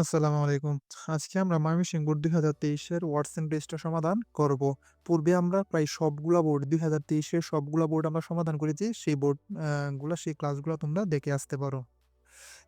আসসালামু আলাইকুম। আজকে আমরা ময়মনসিংহ বোর্ড ২০২৩ এর ওয়ার্ডস এন্ড পেজটা সমাধান করব। পূর্বে আমরা প্রায় সবগুলা বোর্ড ২০২৩ এর সবগুলা বোর্ড আমরা সমাধান করেছি। সেই বোর্ড সেই ক্লাসগুলা তোমরা দেখে আসতে পারো।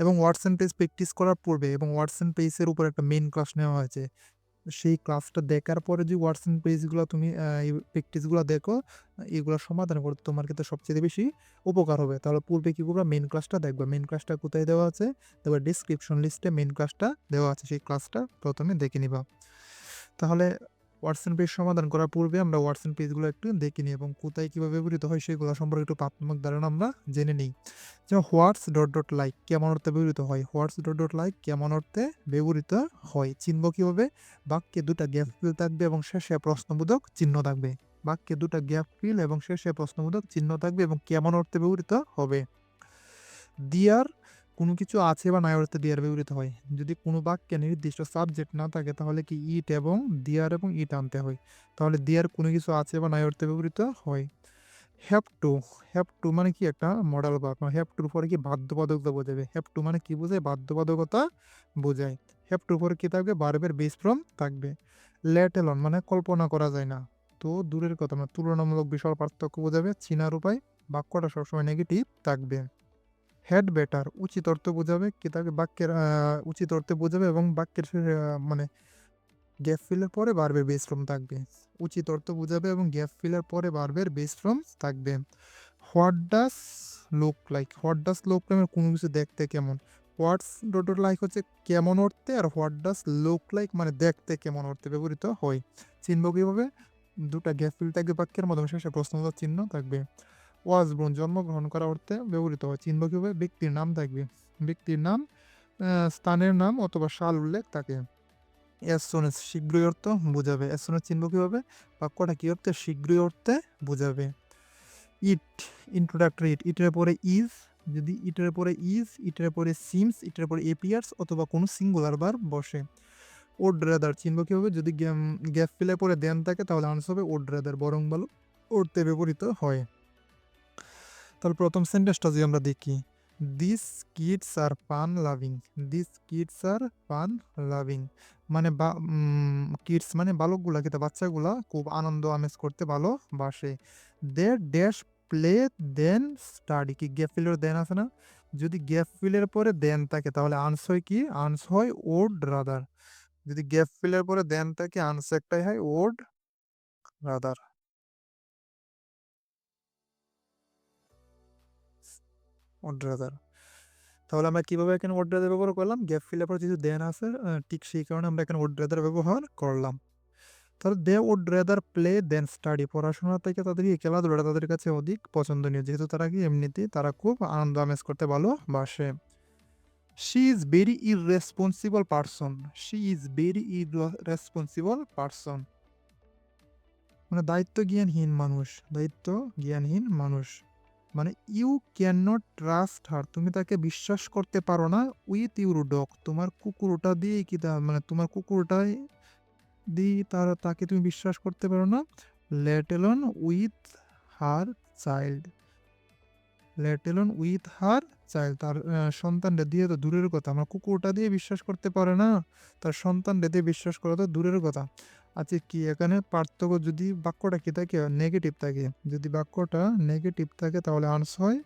এবং ওয়ার্ডস এন্ড পেজ প্র্যাকটিস করার পূর্বে এবং ওয়ার্ডস এন্ড পেজের উপর একটা মেইন ক্লাস নেওয়া হয়েছে। সেই ক্লাসটা দেখার পরে যে ওয়ার্ডস এন্ড পেজগুলো তুমি এই প্র্যাকটিসগুলো দেখো, এগুলা সমাধান করতে তোমার ক্ষেত্রে সবচেয়ে বেশি উপকার হবে। তাহলে পূর্বে কি করবা? মেইন ক্লাসটা দেখবা। মেইন ক্লাসটা কোথায় দেওয়া আছে? দেখবা ডেসক্রিপশন লিস্টে মেইন ক্লাসটা দেওয়া আছে। সেই ক্লাসটা প্রথমে দেখে নিবা। তাহলে ওয়ার্ডস এন্ড পেজ সমাধান করার পূর্বে আমরা ওয়ার্ডস এন্ড পেজগুলো একটু দেখে নিই এবং কোথায় কিভাবে ব্যবহৃত হয় সেগুলো সম্পর্কে একটু প্রাথমিক ধারণা আমরা জেনে নিই। যেমন হোয়াটস ডট ডট লাইক কেমন অর্থে ব্যবহৃত হয়? হোয়াটস ডট ডট লাইক কেমন অর্থে ব্যবহৃত হয়? চিনব কিভাবে? বাক্যে দুটা গ্যাপ ফিল থাকবে এবং শেষে প্রশ্নবোধক চিহ্ন থাকবে। বাক্যে দুটা গ্যাপ ফিল এবং শেষে প্রশ্নবোধক চিহ্ন থাকবে এবং কেমন অর্থে ব্যবহৃত হবে? দিয়ার কোনো কিছু আছে বা নাই অর্থে দিয়ার ব্যবহৃত হয়। যদি কোনো বাক্যে নির্দিষ্ট সাবজেক্ট না থাকে তাহলে কি ইট এবং দিয়ার এবং ইট আনতে হয়। তাহলে দিয়ার কোনো কিছু আছে বা নাই অর্থে ব্যবহৃত হয়। হ্যাভ টু, হ্যাভ টু মানে কি? একটা মডাল ভার্ব। হ্যাভ টুর পরে কি বাধ্যবাধকতা বোঝাবে। হ্যাভ টু মানে কি বোঝায়? বাধ্যবাধকতা বোঝায়। হ্যাভ টুর পরে কি থাকবে? ভার্বের বেস ফর্ম থাকবে। লেট অ্যালোন মানে কল্পনা করা যায় না। তো দূরের কথা মানে তুলনামূলক বিশাল পার্থক্য বোঝাবে। চিনার উপায় বাক্যটা সবসময় নেগেটিভ থাকবে। হ্যাড বেটার উচিত অর্থ বোঝাবে কি থাকবে? বাক্যের উচিত অর্থে বোঝাবে এবং বাক্যের মানে গ্যাপ ফিলের পরে ভার্বের বেস ফর্ম থাকবে। উচিত অর্থ বোঝাবে এবং গ্যাপ ফিলের পরে ভার্বের বেস ফর্ম থাকবে। What does look like, what does look like মানে কোনো কিছু দেখতে কেমন। হোয়াটস ডট ডট লাইক হচ্ছে কেমন অর্থে, আর হোয়াট ডাস লুক লাইক মানে দেখতে কেমন অর্থে ব্যবহৃত হয়। চিনব কিভাবে? দুটা গ্যাপ ফিল থাকবে বাক্যের মাধ্যমে, শেষে প্রশ্নবোধক চিহ্ন থাকবে। ওয়াজ বোর্ন জন্মগ্রহণ করা অর্থে ব্যবহৃত হয়। চিনব কিভাবে? ব্যক্তির নাম থাকবে। ব্যক্তির নাম, স্থানের নাম অথবা সাল উল্লেখ থাকে। অ্যাজ সুন এজ শীঘ্রই অর্থ বোঝাবে। অ্যাজ সুন এজ চিনব কিভাবে? বাক্যটা কি অর্থে? শীঘ্রই অর্থে বোঝাবে। ইট ইন্ট্রোডাক্টরি ইট, ইটের পরে ইজ, যদি ইটের পরে ইজ, ইটের পরে সিমস, ইটের পরে এপিয়ার্স অথবা কোনো সিঙ্গুলার ভার্ব বসে। ওড রেদার চিনব কিভাবে? যদি গ্যাপ ফিলের পরে দেন থাকে তাহলে আনসার হবে ওড রেদার, বরং ভালো অর্থে ব্যবহৃত হয়। তাহলে প্রথম সেন্টেন্সটা যদি আমরা দেখি, this kids are fun loving. This kids are fun loving মানে কিডস মানে বালকগুলা, কিন্তু বাচ্চাগুলা খুব আনন্দ আমেজ করতে ভালোবাসে। They dash play than study, কি গ্যাপ ফিলের দেন আছে না? যদি গ্যাপ ফিলের পরে দেন থাকে তাহলে আনসার হয় কি? আনসার হয় ওড রাদার। যদি গ্যাপ ফিলের পরে দেন থাকে আনসার একটাই হয় ওড রাদার। Ode rather. তাহলে আমরা কিভাবে এখানে ওড রাদার ব্যবহার করলাম? গ্যাপ ফিলের পর যেহেতু দেন আছে, ঠিক সেই কারণে আমরা এখানে ওড রাদার ব্যবহার করলাম। তাহলে they would rather play than study, পড়াশোনা থেকে তাদের কি খেলাধুলাটা তাদের কাছে অধিক পছন্দনীয়, যেহেতু তারা কি এমনিতেই তারা খুব আনন্দ আমেজ করতে ভালোবাসে। She is very irresponsible person. She is very irresponsible person মানে দায়িত্ব জ্ঞানহীন মানুষ। দায়িত্ব জ্ঞানহীন মানুষ মানে you can not trust her, তুমি তাকে বিশ্বাস করতে পারো না। উইথ ইউর ডগ, তোমার কুকুরটা দিয়ে কি মানে তোমার কুকুরটাই দিয়ে তাকে তুমি বিশ্বাস করতে পারো না। Let alone with her child, let alone with her child, তার সন্তানটা দিয়ে তো দূরের কথা, আমার কুকুরটা দিয়ে বিশ্বাস করতে পারে না, তার সন্তানটা দিয়ে বিশ্বাস করা তো দূরের কথা। আচ্ছা, কি এখানে পার্থক্য? যদি বাক্যটা কি থাকে? নেগেটিভ থাকে। যদি বাক্যটা নেগেটিভ থাকে তাহলে আনসার হয়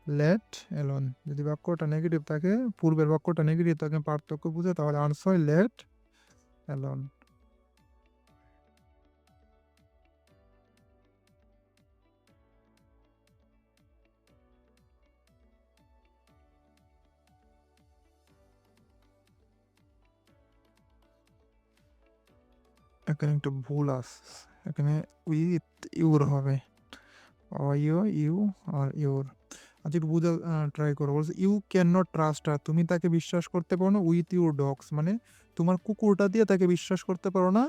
লেট এলোন। যদি বাক্যটা নেগেটিভ থাকে, পূর্বের বাক্যটা নেগেটিভ থাকে, পার্থক্য বুঝে, তাহলে আনসার হয় লেট এলোন। এখানে একটু ভুল আছে, এখানে উইথ ইউর হবে, ইউ ইউ আর ইউর। আচ্ছা, একটু বুঝা ট্রাই করো। বলছে you can not trust her, তুমি তাকে বিশ্বাস করতে পারো না। উইথ ইউর ডগস মানে তোমার কুকুরটা দিয়ে তাকে বিশ্বাস করতে পারো না।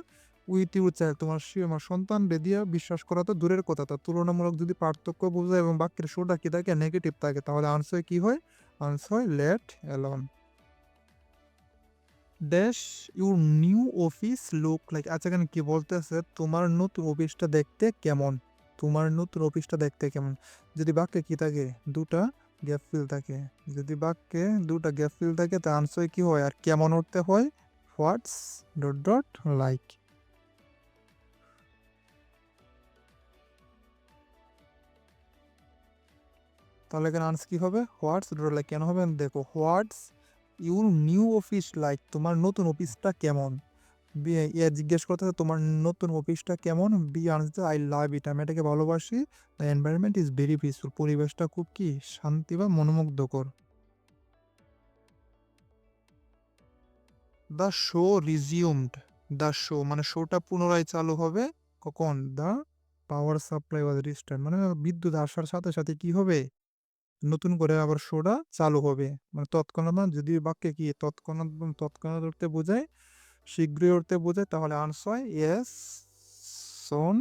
উইথ ইউর চাইল্ড, তোমার সন্তান দিয়ে বিশ্বাস করা তো দূরের কথা। তার তুলনামূলক যদি পার্থক্য বোঝায় এবং বাক্যের শুরুটা কি থাকে? নেগেটিভ থাকে, তাহলে আনসার কি হয়? আনসার হয় let alone. Dash your new office look like. আচ্ছা, এখানে কি বলতেছে? তোমার নতুন অফিসটা দেখতে কেমন? তোমার নতুন অফিসটা দেখতে কেমন? যদি বাক্যে কি থাকে? দুটা গ্যাপ ফিল থাকে। যদি বাক্যে দুটা গ্যাপ ফিল থাকে তা আনসার কি হয় আর কেমন উঠতে হয় হোয়াটস ডট ডট লাইক। তাহলে এখানে আনসার কি হবে হোয়াটস ডট লাইক। কেন হবে দেখো what's your new office like, তোমার নতুন অফিসটা কেমন। বি এ জিজ্ঞেস করতে হবে তোমার নতুন অফিসটা কেমন। বি আনসার আই লাভ ইট, আমি এটাকে ভালোবাসি। The environment is very peaceful, পরিবেশটা খুব কি শান্তি বা মনোমুগ্ধকর। দ্য শো রিজিউমড, দ্য শো মানে শোটা পুনরায় চালু হবে কখন the power supply was restart, মানে বিদ্যুৎ আসার সাথে সাথে কি হবে নতুন করে আবার শোটা চালু হবে। মানে তৎক্ষণাৎ না, যদি বাক্যে কি তৎক্ষণাৎ তৎক্ষণাৎ উঠতে বোঝায় শীঘ্রই উঠতে বোঝায় তাহলে আনসার হয় ইয়েস সোন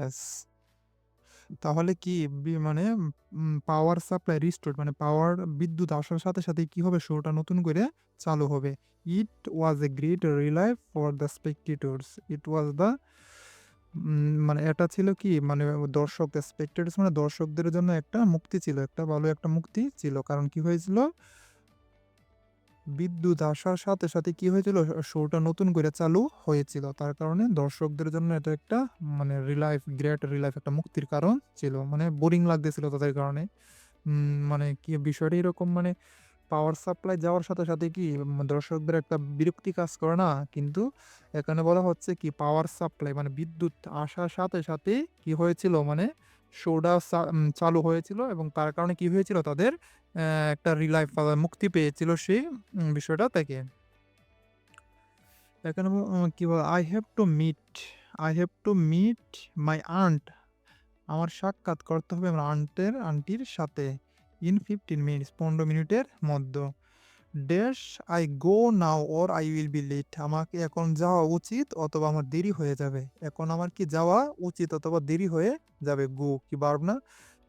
এস। তাহলে কি মানে পাওয়ার সাপ্লাই রিস্টোর্ড মানে পাওয়ার বিদ্যুৎ আসার সাথে সাথে কি হবে শোটা নতুন করে চালু হবে। It was a great relief for the spectators, it was the মানে এটা ছিল কি মানে দর্শক স্পেকটেটর্স মানে দর্শকদের জন্য একটা মুক্তি ছিল, একটা ভালো একটা মুক্তি ছিল। কারণ কি হয়েছিল বিদ্যুৎ আসার সাথে সাথে কি হয়েছিল শোটা নতুন করে চালু হয়েছিল, তার কারণে দর্শকদের জন্য এটা একটা মানে গ্রেট রিলাইফ একটা মুক্তির কারণ ছিল। মানে বোরিং লাগতেছিল তাদের কারণে। মানে কি বিষয়টা এরকম মানে পাওয়ার সাপ্লাই যাওয়ার সাথে সাথে কি দর্শকদের একটা বিরক্তি কাজ করে না, কিন্তু এখানে বলা হচ্ছে কি পাওয়ার সাপ্লাই মানে বিদ্যুৎ আসার সাথে সাথে কি হয়েছিল মানে শোটা চালু হয়েছিল এবং তার কারণে কি হয়েছিল তাদের একটা রিলাইফ মুক্তি পেয়েছিল সেই বিষয়টা থেকে। এখানে কি বল I have to meet my aunt, আমার সাক্ষাৎ করতে হবে আমার আন্টির সাথে ইন 15 মিনিটস 15 মিনিটের মধ্যে। Dash I go now or I will be late, আমাকে এখন যাওয়া উচিত অথবা আমার দেরি হয়ে যাবে। এখন আমার কি যাওয়া উচিত অথবা দেরি হয়ে যাবে। গো কি বার্ব না,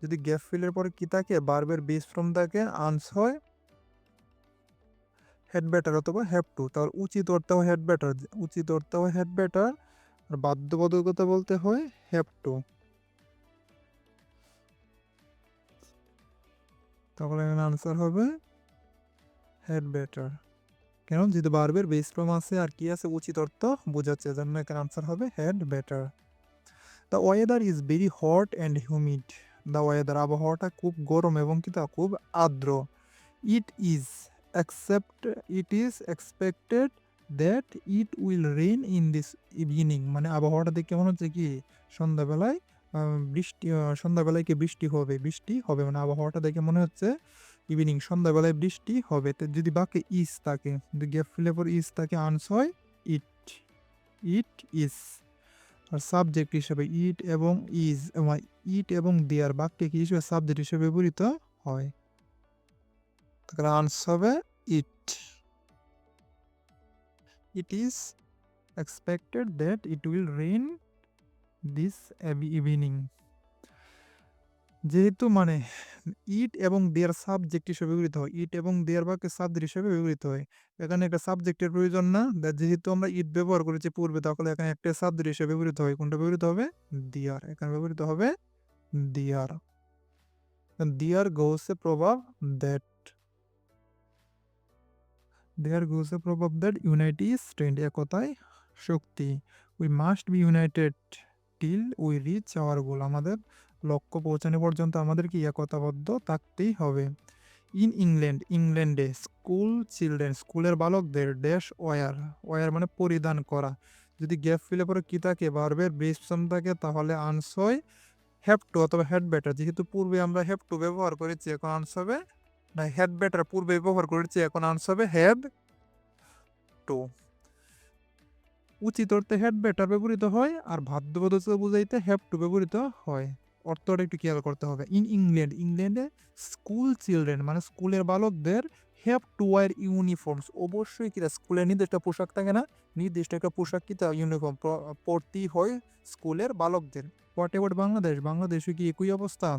যদি গ্যাপ ফিলের পরে কি থাকে বার্বের বেস ফর্ম থাকে আনস হয় হেড বেটার অথবা হ্যাভ টু, তাহলে উচিত অর্থে হয় হেড বেটার, উচিত অর্থে হয় হেড বেটার, আর বাধ্যবাধকতা বলতে হয় হ্যাভ টু। তাহলে এখানে আনসার হবে হেড বেটার। কেন যেহেতু বার্বের বেস ফর্ম আছে আর কি আছে উচিত অর্থ বোঝাচ্ছে, জন্য এখানে আনসার হবে head better. The weather is very hot and humid, the weather আবহাওয়াটা খুব গরম এবং কি তা খুব আর্দ্র। It is it is expected that it will rain in this evening, মানে আবহাওয়াটা দেখে কেমন হচ্ছে কি সন্ধ্যাবেলায় সন্ধ্যাবেলায় কি বৃষ্টি হবে মানে আবহাওয়াটা দেখে মনে হচ্ছে ইভিনিং সন্ধ্যাবেলায় বৃষ্টি হবে। তো যদি বাক্যে ইজ থাকে, যদি গ্যাপ ফিলে পর ইজ থাকে আনসার হয় ইট, ইট ইজ। আর সাবজেক্ট হিসেবে ইট এবং দেয়ার বাক্যে কি হিসেবে সাবজেক্ট হিসেবে ব্যবহৃত হয়। তাহলে আনসার হবে it. It is expected that it will rain this evening. যেহেতু মানে ইট এবং দেয়ার সাবজেক্ট হিসেবে ব্যবহৃত হয়, ইট এবং দেয়ার বাক্যে সাবজেক্ট হিসেবে ব্যবহৃত হয়। এখানে একটা সাবজেক্টের প্রয়োজন না, যেহেতু আমরা ইট ব্যবহার করেছি পূর্বে তাহলে এখানে একটা সাবজেক্ট হিসেবে ব্যবহৃত হয়। কোনটা ব্যবহৃত হবে দিয়ার, এখানে ব্যবহৃত হবে দিয়ার। দিয়ার গোস a proverb that, there goes a proverb that unity is strength, একতায় শক্তি। We must be united till we reach our goal, আমাদের লক্ষ্য পৌঁছানো পর্যন্ত আমাদের কি একতাবদ্ধ থাকতেই হবে। ইংল্যান্ডে স্কুলের বালকদের ড্যাশ ওয়ার মানে পরিধান করা। যদি গ্যাপ ফিলে পরে কি থাকে ভার্বের বেস ফর্ম থাকে তাহলে আনসার হ্যাভ টু অথবা হেড বেটার। যেহেতু পূর্বে আমরা হ্যাভ টু ব্যবহার করেছি এখন আনসার হবে না হেড বেটার, পূর্বে ব্যবহার করেছি এখন আনসার হবে হ্যাভ টু। উচিত অর্থে হেড বেটার ব্যবহৃত হয় আর বাধ্যবাধকতা বুঝাইতে হ্যাভ টু ব্যবহৃত হয়। অর্থটা একটু খেয়াল করতে হবে। ইংল্যান্ডে স্কুল চিলড্রেন মানে স্কুলের বালকদের হ্যাভ টু ওয়ার ইউনিফর্মস, অবশ্যই কিনা স্কুলের নির্দিষ্ট পোশাক থাকে না, নির্দিষ্ট একটা পোশাক কিতা ইউনিফর্ম পরতেই হয় স্কুলের বালকদের। হোয়াট এভার বাংলাদেশে কি একই অবস্থা।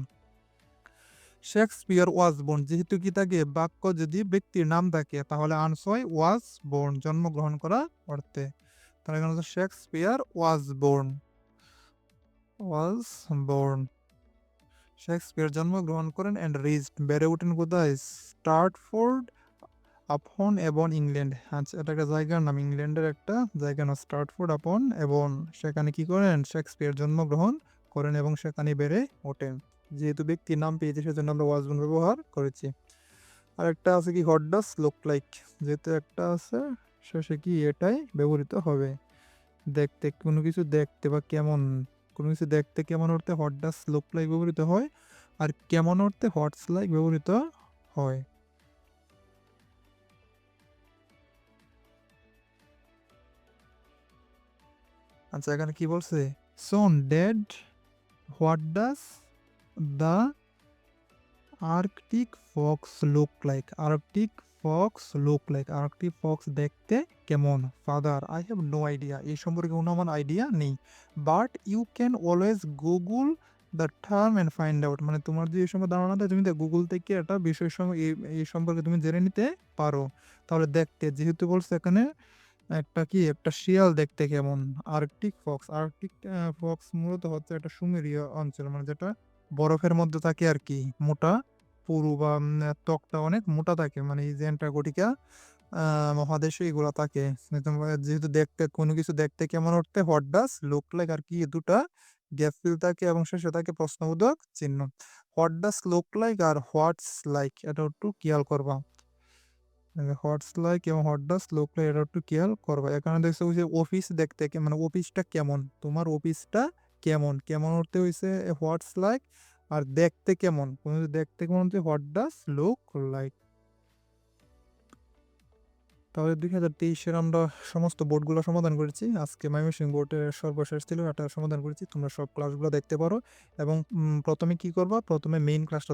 শেক্সপিয়ার ওয়াজ বোর্ন, যেহেতু কি থাকে বাক্য যদি ব্যক্তির নাম থাকে তাহলে আনসার ওয়াজ বোর্ন জন্মগ্রহণ করা অর্থে। তাহলে এখানে হচ্ছে শেক্সপিয়ার ওয়াজ বোর্ন। শেক্সপিয়ার জন্মগ্রহণ করেন অ্যান্ড রেইজড বেড়ে ওঠেন কোথায়? স্টার্টফোর্ড আপন এবং ইংল্যান্ড। আচ্ছা, এটা একটা জায়গার নাম, ইংল্যান্ডের একটা জায়গার নাম স্টার্টফোর্ড আপন এবং সেখানে কি করেন? শেক্সপিয়ার জন্মগ্রহণ করেন এবং সেখানে বেড়ে ওঠেন। যেহেতু ব্যক্তির নাম পেয়েছি সেজন্য আমরা ওয়াজ গুণ ব্যবহার করেছি। আরেকটা আছে কি হোয়াট ডাজ লুক লাইক, যেহেতু একটা আছে শেষে কি এটাই ব্যবহৃত হবে। দেখতে কোনো কিছু দেখতে বা কেমন, কোনো কিছু দেখতে কেমন অর্থে হোয়াট ডাজ লুক লাইক ব্যবহৃত হয়, আর কেমন অর্থে হোয়াটস লাইক ব্যবহৃত হয়। আচ্ছা, এখানে কি বলছে? Son dad what does the Arctic fox look like, Arctic fox look like, Arctic fox দেখতে কেমন? Father I have no idea, এই সম্পর্কে কোনো আমার আইডিয়া নেই, but you can always Google the term and find out, মানে তোমার যদি এই সম্পর্কে ধারণা থাকে তুমি গুগল থেকে একটা বিষয় এই সম্পর্কে তুমি জেনে নিতে পারো। তাহলে দেখতে যেহেতু বলছে এখানে একটা কি একটা শিয়াল দেখতে কেমন, আর্কটিক ফক্স, আর্কটিক ফক্স মূলত হচ্ছে একটা সুমেরীয় অঞ্চল, মানে যেটা বরফের মধ্যে থাকে আর কি, মোটা পুরু বা ত্বকটা অনেক মোটা থাকে, মানে এই যে অ্যান্টার্কটিকা মহাদেশে এগুলো থাকে। যেহেতু দেখতে কোনো কিছু দেখতে কেমন অর্থে হোয়াট ডাজ লুক লাইক আর কি দুটা গ্যাপ ফিল থাকে এবং শেষে থাকে প্রশ্নবোধক চিহ্ন। হোয়াট ডাজ লুক লাইক আর হোয়াটস লাইক এটা একটু খেয়াল করবা। হোয়াটস লাইক এবং হোয়াট ডাজ লুক লাইক এটা একটু খেয়াল করবা। এখানে দেখছো ওই যে অফিস দেখতে মানে অফিসটা কেমন, তোমার অফিসটা কেমন, কেমন অর্থে হয়েছে হোয়াটস লাইক, আর দেখতে কেমন, কোনো কিছু দেখতে কেমন হচ্ছে হোয়াট ডাজ লুক লাইক। তাহলে 2023-এর আমরা সমস্ত বোর্ডগুলো সমাধান করেছি। আজকে ময়মনসিংহ বোর্ডের সর্বশেষ ছিল, এটা সমাধান করেছি। তোমরা সব ক্লাসগুলো দেখতে পারো এবং প্রথমে কি করবা? প্রথমে মেইন ক্লাসটা